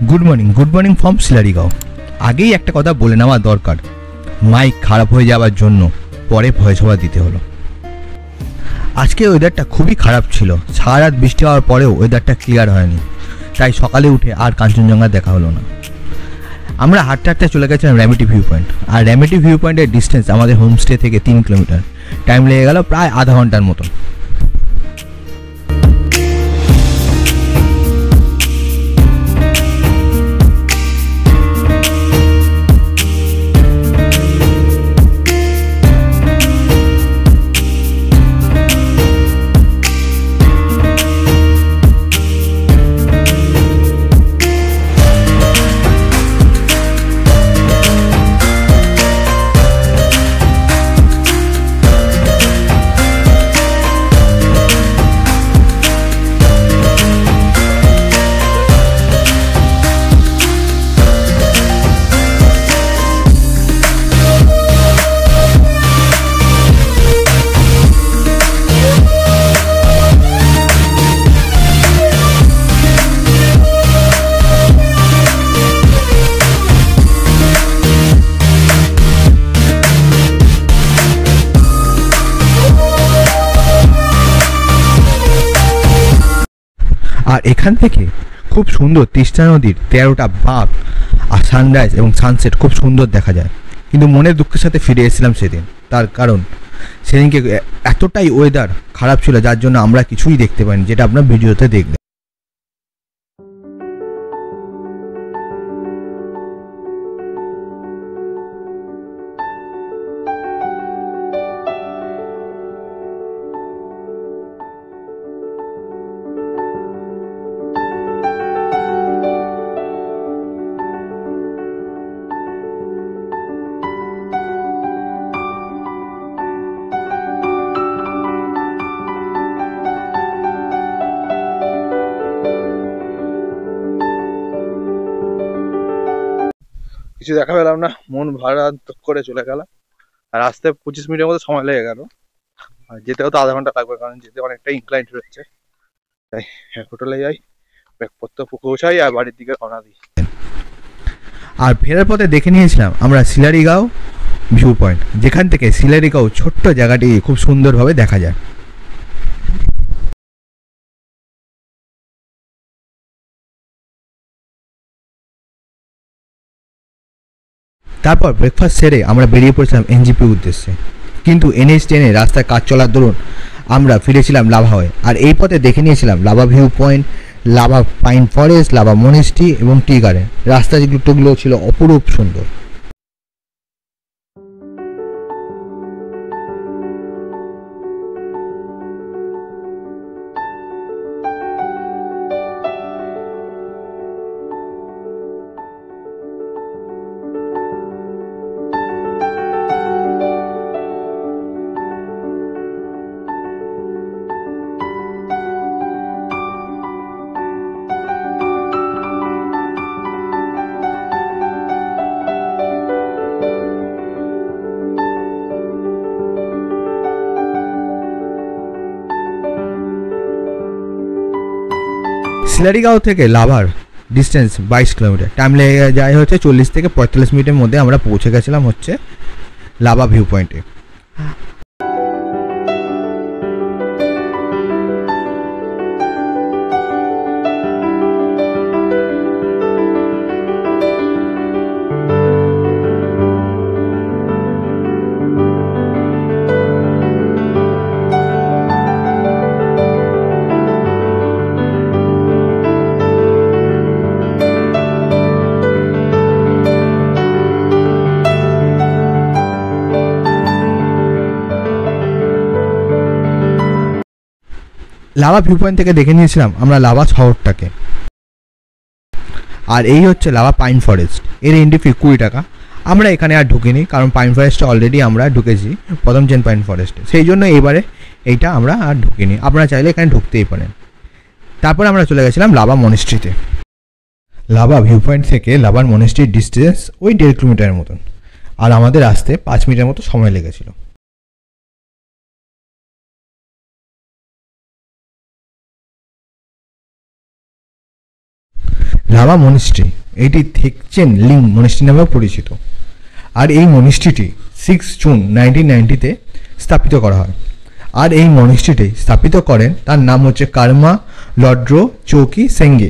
Good morning from Silerygaon. আগেই একটা কথা বলে নেওয়া দরকার, মাইক খারাপ হয়ে যাওয়ার জন্য পরে ভয়েস ওভার দিতে হলো। আজকে ওয়েদারটা খুবই খারাপ ছিল, সারা রাত বৃষ্টি হওয়ার পরেও ওয়েদারটা ক্লিয়ার হয়নি, তাই সকালে উঠে আর কাঞ্চনজঙ্ঘা দেখা হলো না। আমরা হাঁটতে হাঁটতে চলে গেছিলাম র্যামিটি ভিউ পয়েন্ট। আর র্যামিটি ভিউ পয়েন্টের ডিস্টেন্স আমাদের হোমস্টে থেকে 3 কিলোমিটার। টাইম লেগে গেল প্রায় আধা ঘন্টার মতো। আর এখান থেকে খুব সুন্দর তিস্তা নদীর 13টা বাঁক আর সানরাইজ এবং সানসেট খুব সুন্দর দেখা যায়। কিন্তু মনের দুঃখের সাথে ফিরে এসেছিলাম সেদিন, তার কারণ সেদিনকে এতটাই ওয়েদার খারাপ ছিল যার জন্য আমরা কিছুই দেখতে পাইনি, যেটা আপনার ভিডিওতে দেখলেন। কিছু দেখা পেলাম না, মন ভাড়া করে চলে গেল। আর আসতে 25 মিনিটের মতো সময় লেগে গেল, আর যেতেও তো আধা ঘন্টা লাগবে, কারণ যেতে অনেকটা ইনক্লাইন্ট রয়েছে। তাই হোটেলে যাই, ব্যাগপত্র পৌঁছাই আর বাড়ির দিকে রওনা দিই। আর ফেরার পথে দেখে নিয়েছিলাম আমরা শিলারিগাঁও ভিউ পয়েন্ট, যেখান থেকে শিলারিগাঁও ছোট্ট জায়গাটি খুব সুন্দরভাবে দেখা যায়। তারপর ব্রেকফাস্ট সেরে আমরা বেরিয়ে পড়েছিলাম এনজিপি উদ্দেশ্যে, কিন্তু NH10 রাস্তায় কাজ চলার দরুন আমরা ফিরেছিলাম লাভা হয়ে। আর এই পথে দেখে নিয়েছিলাম lava view point, lava pine forest, lava monastery এবং টি গার্ডেন। রাস্তা যেগুলো ছিল অপরূপ সুন্দর। শিলারিগাঁও থেকে লাভার ডিস্টেন্স 22 কিলোমিটার। টাইম লেগে যায় হচ্ছে 40 থেকে 45 মিনিটের মধ্যে আমরা পৌঁছে গেছিলাম হচ্ছে লাভা ভিউ পয়েন্টে। লাভা ভিউ পয়েন্ট থেকে দেখে নিয়েছিলাম আমরা লাভা শহরটাকে। আর এই হচ্ছে লাভা পাইন ফরেস্ট, এর এন্ট্রি ফি 20 টাকা। আমরা এখানে আর ঢুকিনি, কারণ পাইন ফরেস্টে অলরেডি আমরা ঢুকেছি প্রথম জেন পাইন ফরেস্টে, সেই জন্য এবারে এইটা আমরা আর ঢুকিনি। আপনারা চাইলে এখানে ঢুকতেই পারেন। তারপরে আমরা চলে গেছিলাম লাভা মনেস্ট্রিতে। লাভা ভিউ পয়েন্ট থেকে লাভার মনেস্ট্রির ডিস্টেন্স ওই 1.5 কিলোমিটারের মতন, আর আমাদের আসতে 5 মিনিটের মতো সময় লেগেছিল। লাভা মনিস্ট্রি, এটি থেকচেন লিং মনিস্ট্রি নামেও পরিচিত। আর এই মনিস্ট্রিটি 6 জুন 1990-তে স্থাপিত করা হয়। আর এই মনিস্ট্রিটি স্থাপিত করেন, তার নাম হচ্ছে কার্মা লড্রো চৌকি সেঙ্গে।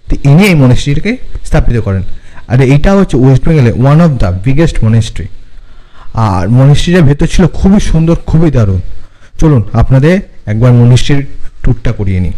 তো ইনি এই মনিস্ট্রিটিকে স্থাপিত করেন। আর এইটা হচ্ছে ওয়েস্ট বেঙ্গলের one of the biggest monastery. আর মনিস্ট্রিটার ভেতর ছিল খুবই সুন্দর, খুবই দারুণ। চলুন আপনাদের একবার মনিস্ট্রির ট্যুরটা করিয়ে নিই।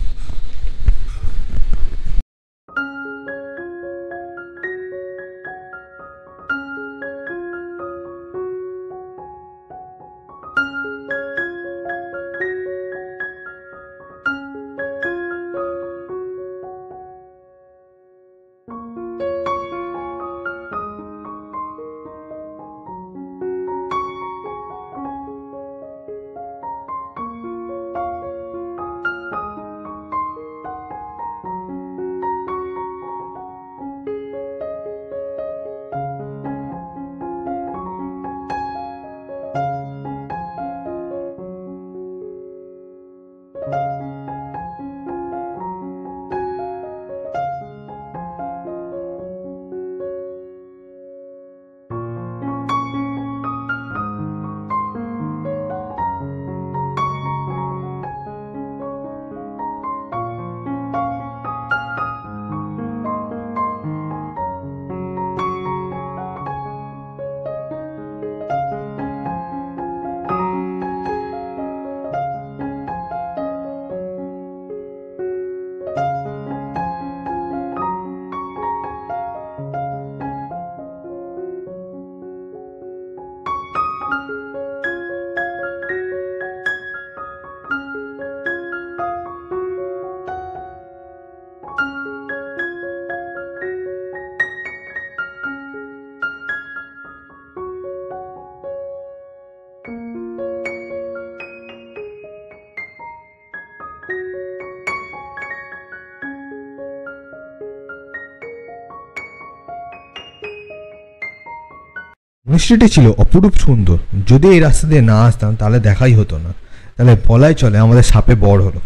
মনিস্ট্রিটি ছিল অপরূপ সুন্দর। যদি এই রাস্তা দিয়ে না আসতাম তাহলে দেখাই হতো না, তাহলে বলাই চলে আমাদের সাপে বড় হলো।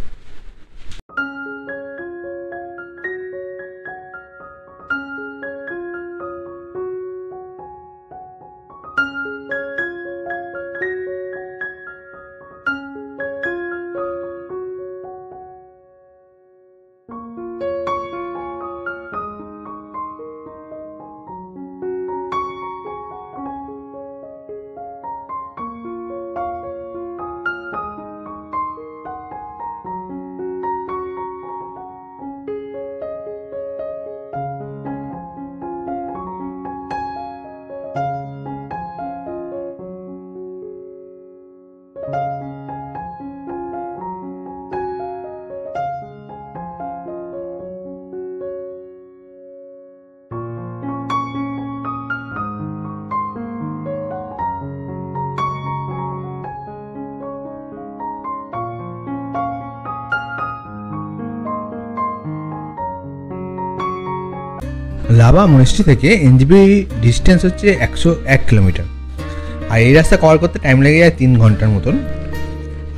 লাভা মনিস্ট্রি থেকে এনজিপি ডিস্টেন্স হচ্ছে 101 কিলোমিটার। আর এই রাস্তা কভার করতে টাইম লেগে যায় 3 ঘন্টার মতন।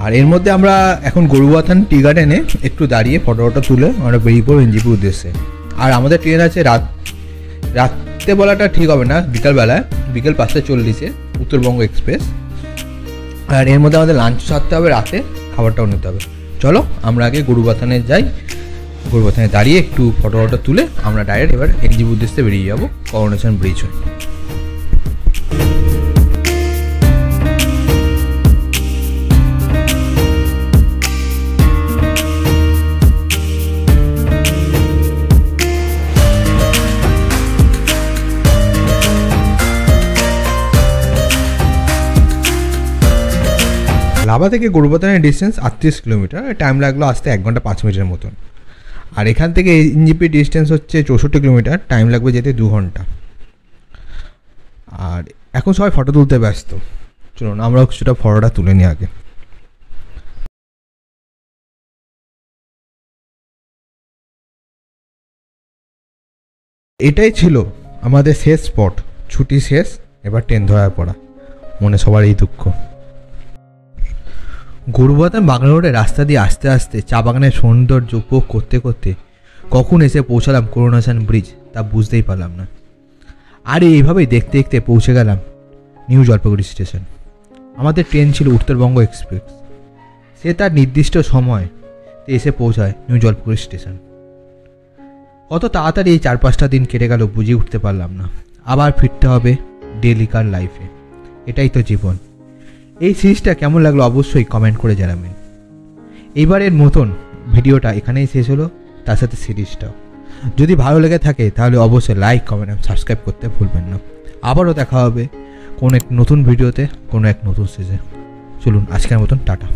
আর এর মধ্যে আমরা এখন গরুবাথান টি গার্ডেনে একটু দাঁড়িয়ে ফটো তুলে আমরা বেরিয়ে পড়ব এনজিপির উদ্দেশ্যে। আর আমাদের ট্রেন আছে রাত্রে বলাটা ঠিক হবে না, বিকালবেলায়, বিকেল 5:40-এ উত্তরবঙ্গ এক্সপ্রেস। আর এর মধ্যে আমাদের লাঞ্চ সারতে হবে, রাতে খাবারটাও নিতে হবে। চলো আমরা আগে গরুবাথানে যাই, গরুবাথানে দাঁড়িয়ে একটু ফটো তুলে আমরা ডাইরেক্ট এবার এনজিপির উদ্দেশ্যে বেরিয়ে যাবো করোনেশন ব্রিজ হয়ে। লাভা থেকে গরুবাথানের ডিস্টেন্স 38 কিলোমিটার, টাইম লাগলো আসতে 1 ঘন্টা 5 মিনিটের মতন। আর এখান থেকে এনজিপি ডিস্টেন্স হচ্ছে 64 কিলোমিটার, টাইম লাগবে যেতে 2 ঘন্টা। আর এখন সবাই ফটো তুলতে ব্যস্ত, চলুন আমরাও কিছুটা ফটোটা তুলে নিই আগে। এটাই ছিল আমাদের শেষ স্পট, ছুটি শেষ, এবার ট্রেন ধরার পড়া, মনে সবার এই দুঃখ। গরুবাথান বাগান রোডের রাস্তা দিয়ে আস্তে আস্তে চা বাগানের সৌন্দর্য উপভোগ করতে করতে কখন এসে পৌঁছালাম করোনেশন ব্রিজ তা বুঝতেই পারলাম না। আর এইভাবেই দেখতে দেখতে পৌঁছে গেলাম নিউ জলপাইগুড়ি স্টেশন। আমাদের ট্রেন ছিল উত্তরবঙ্গ এক্সপ্রেস। সে তার নির্দিষ্ট সময় এসে পৌঁছায় নিউ জলপাইগুড়ি স্টেশন। কত তাড়াতাড়ি এই 4-5টা দিন কেটে গেল বুঝিয়ে উঠতে পারলাম না। আবার ফিরতে হবে ডেলিকার লাইফে, এটাই তো জীবন। এই সিরিজটা কেমন লাগলো অবশ্যই কমেন্ট করে জানাবেন। এইবারের মতন ভিডিওটা এখানেই শেষ হলো, তার সাথে সিরিজটাও। যদি ভালো লেগে থাকে তাহলে অবশ্যই লাইক, কমেন্ট এবং সাবস্ক্রাইব করতে ভুলবেন না। আবারও দেখা হবে কোনো এক নতুন ভিডিওতে, কোনো এক নতুন সিরিজে। চলুন আজকের মতন টাটা।